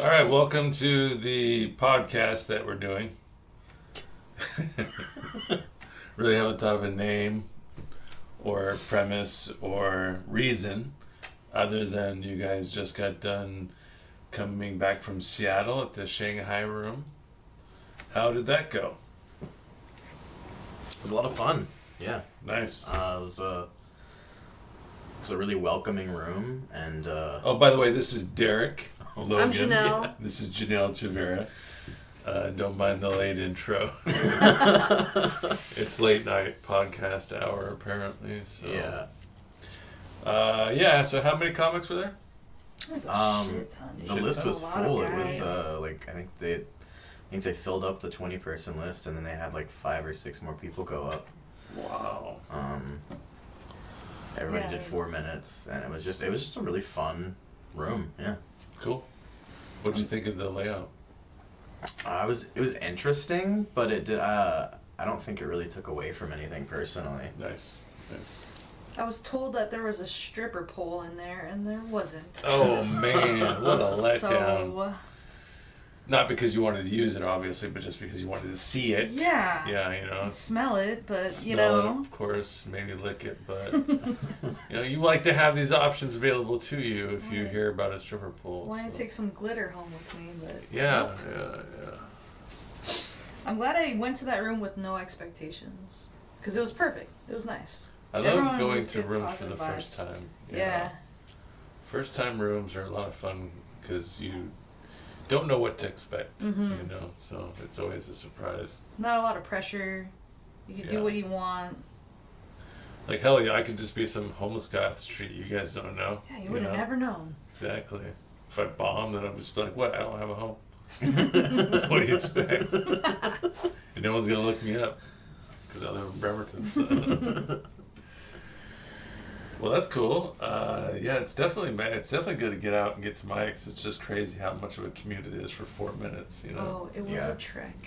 All right, welcome to the podcast that we're doing. Really haven't thought of a name or premise or reason other than you guys just got done coming back from Seattle at the Shanghai room. How did that go? It was a lot of fun. Yeah. Nice. It was a really welcoming room, and Oh, by the way, this is Derek Logan. I'm Janel. Yeah, this is Janel Chavera. Don't mind the late intro. It's late night podcast hour apparently. So yeah. Yeah. So how many comics were there? There's a shit ton. The list was full. It was guys. like I think they filled up the 20-person list, and then they had like 5 or 6 more people go up. Wow. Everybody did 4 minutes, and it was just a really fun room. Yeah. Cool. What did you think of the layout? It was interesting, but it did. I don't think it really took away from anything personally. Nice. I was told that there was a stripper pole in there, and there wasn't. Oh man, what a letdown. So, Not because you wanted to use it, obviously, but just because you wanted to see it. yeah. Yeah, you know. Smell it, but Smell it, of course, maybe lick it, but you like to have these options available to you if you hear about a stripper pole. Why not take some glitter home with me? But Yeah. I'm glad I went to that room with no expectations, because it was perfect. It was nice. I love Everyone going was to getting rooms for the positive first vibes. time. Yeah. First time rooms are a lot of fun because you don't know what to expect, Mm-hmm. you know, so it's always a surprise. Not a lot of pressure. You can Yeah. do what you want. Like, hell yeah, I could just be some homeless guy off the street you guys don't know. Yeah, you would have know? never known. Exactly. If I bomb, then I'm just like, what? I don't have a home. What do you expect? And no one's going to look me up because I live in Bremerton. So. Well, that's cool. Yeah, it's definitely good to get out and get to Mike's. It's just crazy how much of a commute it is for 4 minutes, you know? Oh, it was Yeah. a trek.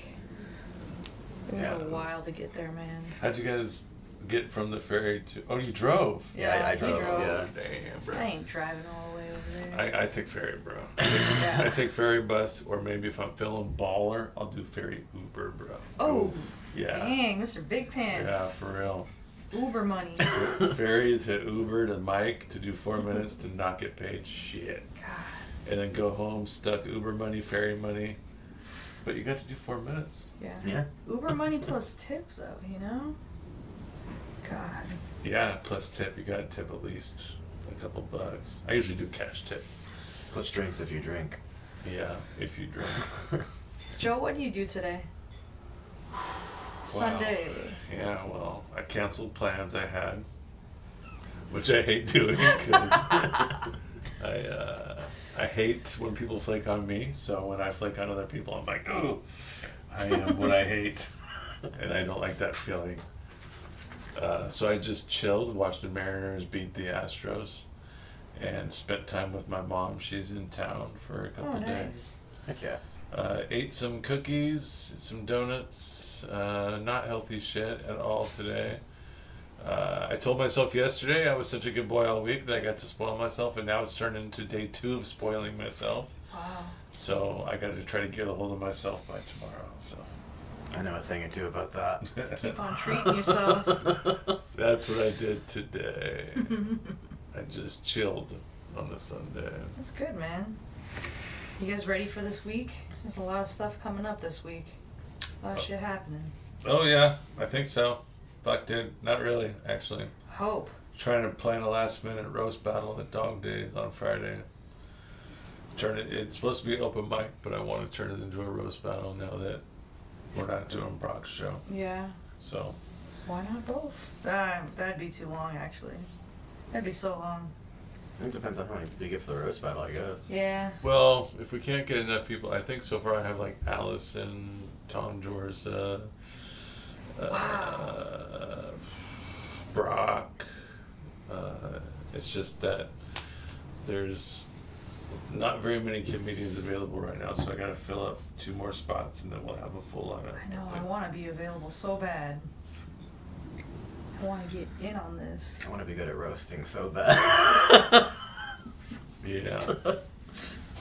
It was Yeah, a it while was- to get there, man. How'd you guys get from the ferry to... Oh, you drove? Yeah, I he drove, drove. yeah. Damn, bro. I ain't driving all the way over there. I take ferry, bro. Yeah. I take ferry bus, or maybe if I'm feeling baller, I'll do ferry Uber, bro. Oh, Yeah. dang, Mr. Big Pants. Yeah, for real. Uber money. Ferry to Uber to Mike to do 4 minutes to not get paid shit. God. And then go home, stuck Uber money, ferry money. But you got to do 4 minutes. Yeah. Yeah. Uber money plus tip, though, you know? God. Yeah, plus tip. You got to tip at least a couple bucks. I usually do cash tip. Plus drinks if you drink. Yeah, if you drink. Joe, what do you do today? Sunday. Yeah, well, I canceled plans I had, which I hate doing because I hate when people flake on me. So when I flake on other people, I'm like, oh, I am what I hate, and I don't like that feeling. So I just chilled, watched the Mariners beat the Astros, and spent time with my mom. She's in town for a couple Oh, days. nice. Heck yeah. Ate some cookies, some donuts, not healthy shit at all today. I told myself yesterday I was such a good boy all week that I got to spoil myself, and now it's turned into day 2 of spoiling myself. Wow. So I got to try to get a hold of myself by tomorrow. So I know a thing or two about that. Just keep on treating yourself. that's what I did today. I just chilled on the Sunday. That's good, man. You guys ready for this week? There's a lot of stuff coming up this week. A lot of shit happening. Oh yeah, I think so. Fuck, dude, not really, actually. Hope. Trying to plan a last-minute roast battle at Dog Days on Friday. It's supposed to be open mic, but I want to turn it into a roast battle now that we're not doing Brock's show. Yeah. So, Why not both? That'd be too long, actually. That'd be so long. It depends on how many people you get for the roast battle, I guess. Yeah. well, if we can't get enough people, I think so far I have like Allison, Tom Jorza, Brock. It's just that there's not very many comedians available right now, so I gotta fill up 2 more spots and then we'll have a full lineup. I know, I want to be available so bad. I want to get in on this. I want to be good at roasting so bad. Yeah.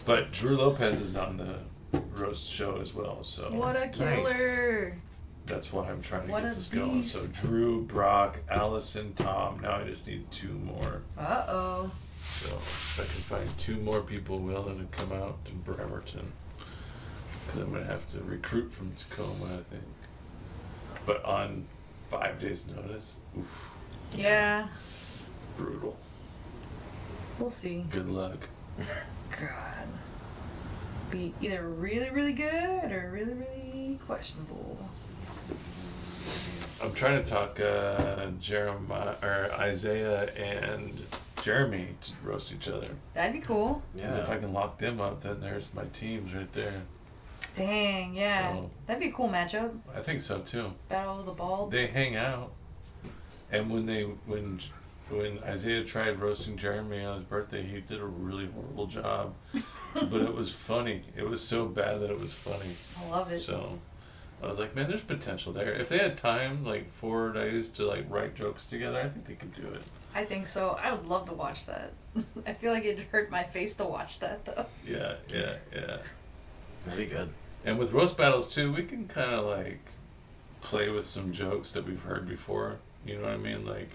But Drew Lopez is on the roast show as well, so What a killer! that's why I'm trying to What get a this going. So beast. Drew, Brock, Allison, Tom. Now I just need 2 more. Uh-oh. So if I can find 2 more people willing to come out to Bremerton, because I'm gonna have to recruit from Tacoma, I think. But on 5 days' notice, oof, Yeah. brutal. We'll see. Good luck. God. Be either really, really good or really, really questionable. I'm trying to talk Jeremiah or Isaiah and Jeremy to roast each other. That'd be cool. Because if I can lock them up, then there's my teams right there. Dang, yeah. So- That'd be a cool matchup. I think so too. Battle of the Balds. They hang out, and when Isaiah tried roasting Jeremy on his birthday, he did a really horrible job. But it was funny. It was so bad that it was funny. I love it. So I was like, man, there's potential there. If they had time, like 4 days to like write jokes together, I think they could do it. I think so. I would love to watch that. I feel like it'd hurt my face to watch that though. Yeah. That'd be good. And with roast battles too, we can kind of like play with some jokes that we've heard before. You know what I mean? Like,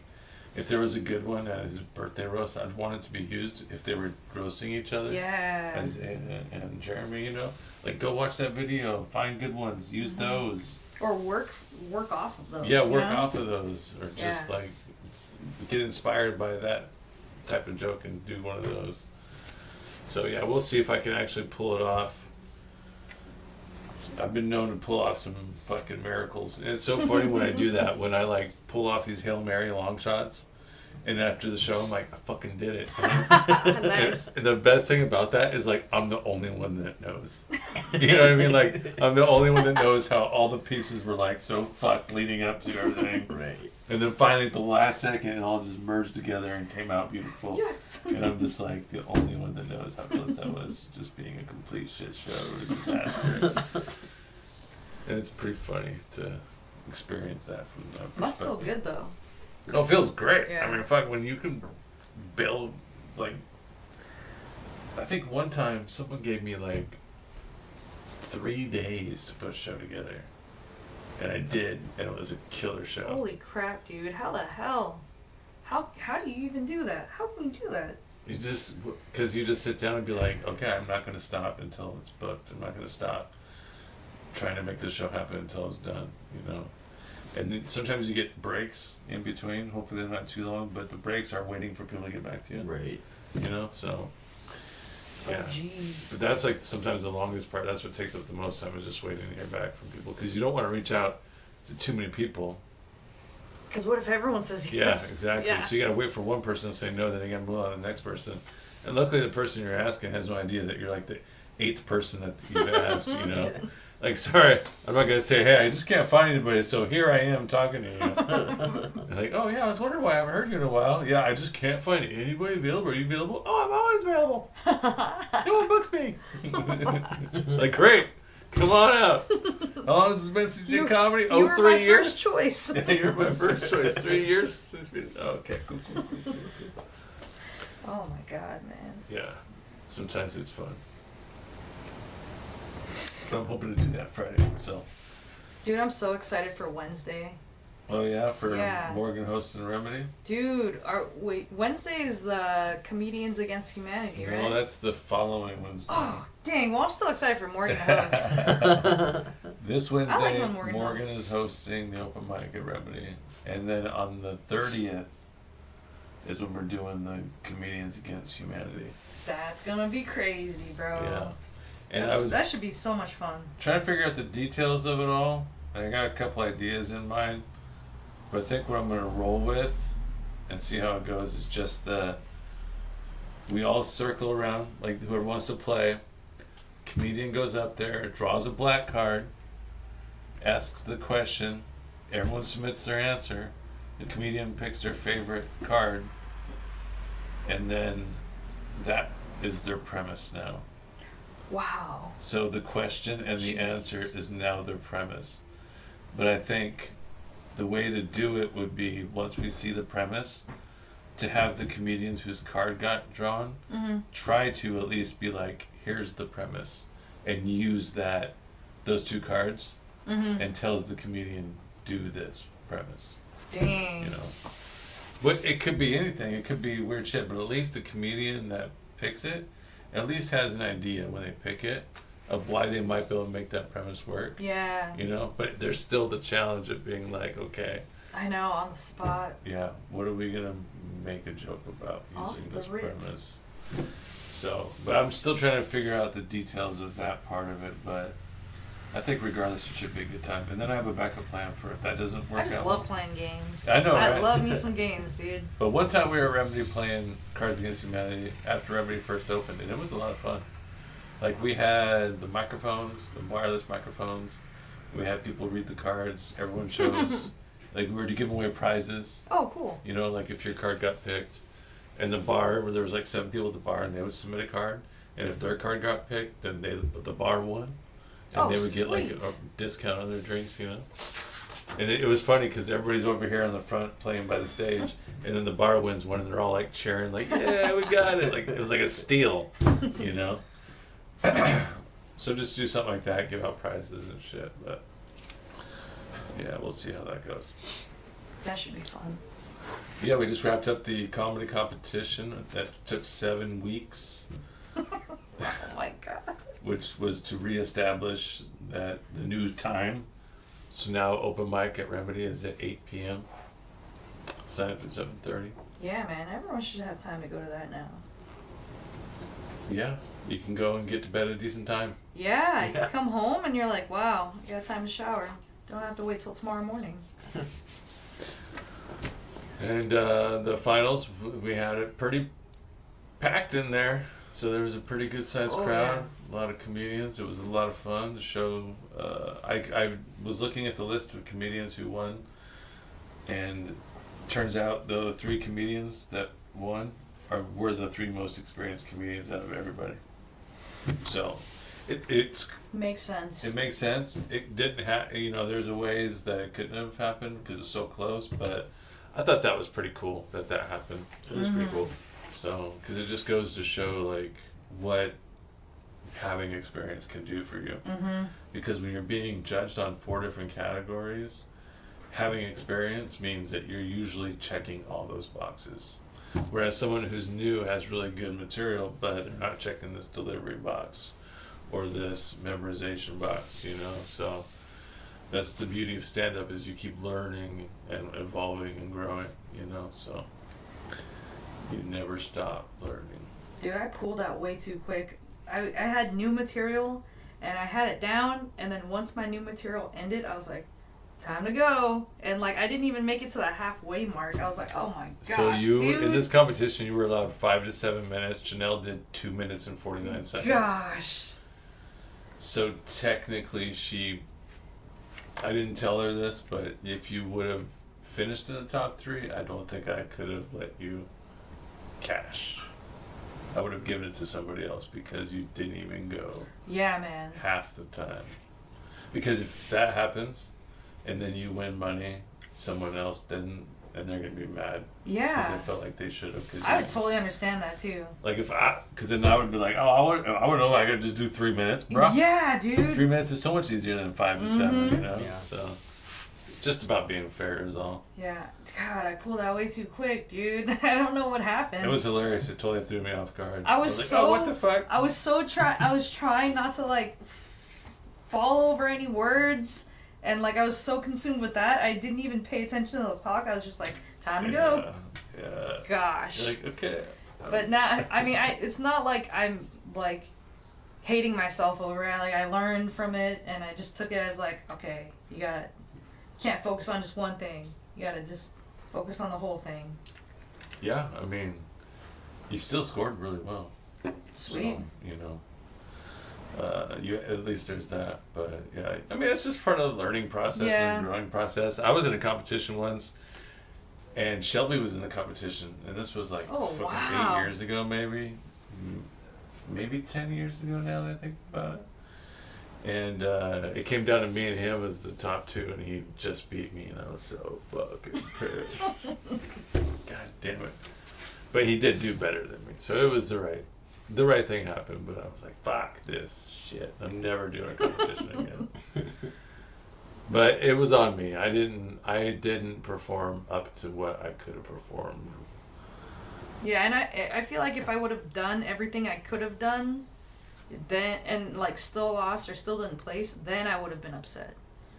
if there was a good one at his birthday roast, I'd want it to be used if they were roasting each other. Yeah. As and Jeremy, you know, like go watch that video, find good ones, use those. Or work off of those. Yeah, you work know? off of those, or just Yeah. like get inspired by that type of joke and do one of those. So yeah, we'll see if I can actually pull it off. I've been known to pull off some fucking miracles. And it's so funny when I do that, when I like pull off these Hail Mary long shots, and after the show I'm like, I fucking did it. Nice. And the best thing about that is like I'm the only one that knows. You know what I mean? Like I'm the only one that knows how all the pieces were like so fucked leading up to everything. Right. And then finally at the last second it all just merged together and came out beautiful. Yes. And I'm just like the only one that knows how close that was to just being a complete shit show or a disaster. And it's pretty funny to experience that from that Must feel perspective. good though. Oh, it feels great. Yeah. I mean, fuck, when you can build, like, I think one time someone gave me like 3 days to put a show together. And I did, and it was a killer show. Holy crap, dude! How the hell? How do you even do that? How can you do that? You just, because you just sit down and be like, okay, I'm not going to stop until it's booked. I'm not going to stop trying to make the show happen until it's done, you know? And then sometimes you get breaks in between. Hopefully they're not too long, but the breaks are waiting for people to get back to you. Right. You know, so, yeah. Oh jeez. But that's like sometimes the longest part. That's what takes up the most time, is just waiting to hear back from people. Because you don't want to reach out to too many people. Because what if everyone says Yeah, yes? exactly. Yeah. So you got to wait for one person to say no, then you got to move on to the next person. And luckily the person you're asking has no idea that you're like the 8th person that you've asked, you know? Like, sorry, I'm not going to say, hey, I just can't find anybody, so here I am talking to you. And like, oh, yeah, I was wondering why I haven't heard you in a while. Yeah, I just can't find anybody available. Are you available? Oh, I'm always available. No one books me. Like, great. Come on out. How long has this been since you did comedy? You Oh, were 3 my years? first choice. Yeah, you're my first choice. 3 years since we... Oh, okay, cool. Oh my god, man. Yeah, sometimes it's fun. But I'm hoping to do that Friday, so... Dude, I'm so excited for Wednesday. Oh yeah, for Yeah. Morgan hosting Remedy? Dude, Wednesday is the Comedians Against Humanity, right? No, that's the following Wednesday. Oh, dang. Well, I'm still excited for Morgan to host. This Wednesday, when Morgan hosts. is hosting the open mic at Remedy. And then on the 30th is when we're doing the Comedians Against Humanity. That's gonna be crazy, bro. Yeah. And That should be so much fun. trying to figure out the details of it all. And I got a couple ideas in mind. But I think what I'm going to roll with and see how it goes is just we all circle around, like whoever wants to play. Comedian goes up there, draws a black card, asks the question, everyone submits their answer, the comedian picks their favorite card, and then that is their premise now. Wow. So the question and the answer is now their premise. But I think the way to do it would be, once we see the premise, to have the comedians whose card got drawn try to at least be like, here's the premise, and use those 2 cards, and tells the comedian, do this premise. Dang. You know, but it could be anything. It could be weird shit. But at least the comedian that picks it, at least has an idea when they pick it of why they might be able to make that premise work. Yeah. You know, but there's still the challenge of being like, okay. I know, on the spot. Yeah, what are we gonna make a joke about Off using the this rip. premise? So, but I'm still trying to figure out the details of that part of it. But I think regardless, it should be a good time. And then I have a backup plan for if that doesn't work I just out. love playing games. I know, I right? love me some games, dude. But one time we were at Remedy playing Cards Against Humanity after Remedy first opened, and it was a lot of fun. Like, we had the microphones, the wireless microphones. We had people read the cards. Everyone chose. Like, we were to give away prizes. Oh, cool. You know, like if your card got picked. And the bar, where there was like 7 people at the bar, and they would submit a card. And if their card got picked, then the bar won. And they would get like a discount on their drinks, you know? And it was funny because everybody's over here on the front playing by the stage. And then the bar wins one, and they're all like cheering, like, yeah, we got it. Like, it was like a steal, you know? So just do something like that, give out prizes and shit. But yeah, we'll see how that goes. That should be fun. Yeah, we just wrapped up the comedy competition. That took 7 weeks. Oh my god. Which was to reestablish that the new time. So now open mic at Remedy is at 8 p.m. Sign up at 7:30. Yeah, man. Everyone should have time to go to that now. Yeah, you can go and get to bed at a decent time. Yeah, you come home and you're like, wow, you got time to shower. Don't have to wait till tomorrow morning. And the finals, we had it pretty packed in there. So there was a pretty good sized crowd, a lot of comedians. It was a lot of fun. The show, I was looking at the list of comedians who won, and turns out the 3 comedians that won were the 3 most experienced comedians out of everybody. So it's Makes sense. it makes sense. It didn't there's a ways that it couldn't have happened because it's so close, but I thought that was pretty cool that happened. It was pretty cool. So, because it just goes to show like what having experience can do for you. Because when you're being judged on 4 different categories, having experience means that you're usually checking all those boxes. Whereas someone who's new has really good material, but they're not checking this delivery box or this memorization box, you know? So that's the beauty of stand-up, is you keep learning and evolving and growing, you know? So you never stop learning. Dude, I pulled out way too quick. I had new material and I had it down, and then once my new material ended, I was like, time to go. And like, I didn't even make it to the halfway mark. I was like, oh my gosh, So you, dude. in this competition, you were allowed 5 to 7 minutes. Janelle did 2 minutes and 49 seconds. Gosh. So technically I didn't tell her this, but if you would have finished in the top 3, I don't think I could have let you cash. I would have given it to somebody else because you didn't even go Yeah, man. half the time. Because if that happens and then you win money, someone else didn't, and they're going to be mad. Because Yeah. they felt like they should have. I would totally understand that too. Like because then I would be like, oh, I would know I could just do 3 minutes, bro. Yeah, dude. 3 minutes is so much easier than 5 to 7, you know? Yeah. So it's just about being fair is all. Yeah. God, I pulled out way too quick, dude. I don't know what happened. It was hilarious. It totally threw me off guard. I was like, so- oh, what the fuck? I was trying not to like fall over any words, and like I was so consumed with that, I didn't even pay attention to the clock. I was just like, time to go. Yeah. Gosh. You're like, okay. But now, I mean, it's not like I'm like hating myself over it. Like, I learned from it, and I just took it as like, okay, can't focus on just one thing. You gotta just focus on the whole thing. Yeah, I mean, you still scored really well. Sweet. So, you know, you at least there's that. But yeah, I mean, it's just part of the learning process, Yeah. the growing process. I was in a competition once, and Shelby was in the competition, and this was like Oh, fucking wow. 8 years ago, maybe 10 years ago now that I think about it. And it came down to me and him as the top 2, and he just beat me, and I was so fucking pissed. God damn it. But he did do better than me, so it was the right the right thing happened, but I was like, fuck this shit. I'm never doing a competition again. But it was on me. I didn't perform up to what I could have performed. Yeah, and I feel like if I would have done everything I could have done, then and like still lost or still didn't place, then I would have been upset.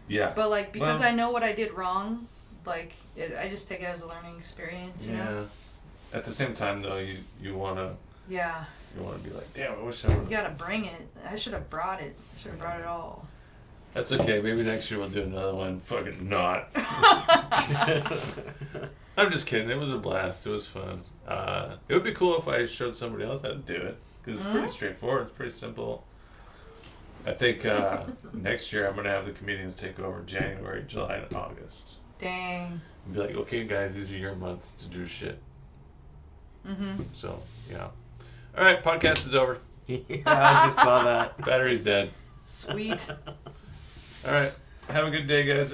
Yeah. But like because Well, I know what I did wrong, like I just take it as a learning experience. You know? At the same time, though, you wanna Yeah. be like, damn, I wish I would. You gotta bring it. I should have brought it. I should have brought it all. That's okay. Maybe next year we'll do another one. Fucking not. I'm just kidding. It was a blast. It was fun. It would be cool if I showed somebody else how to do it because it's pretty straightforward. It's pretty simple. I think next year I'm gonna have the comedians take over January, July, and August. Dang. And be like, okay, guys, these are your months to do shit. Mhm. So yeah. All right, podcast is over. Yeah, I just saw that. Battery's dead. Sweet. All right. Have a good day, guys.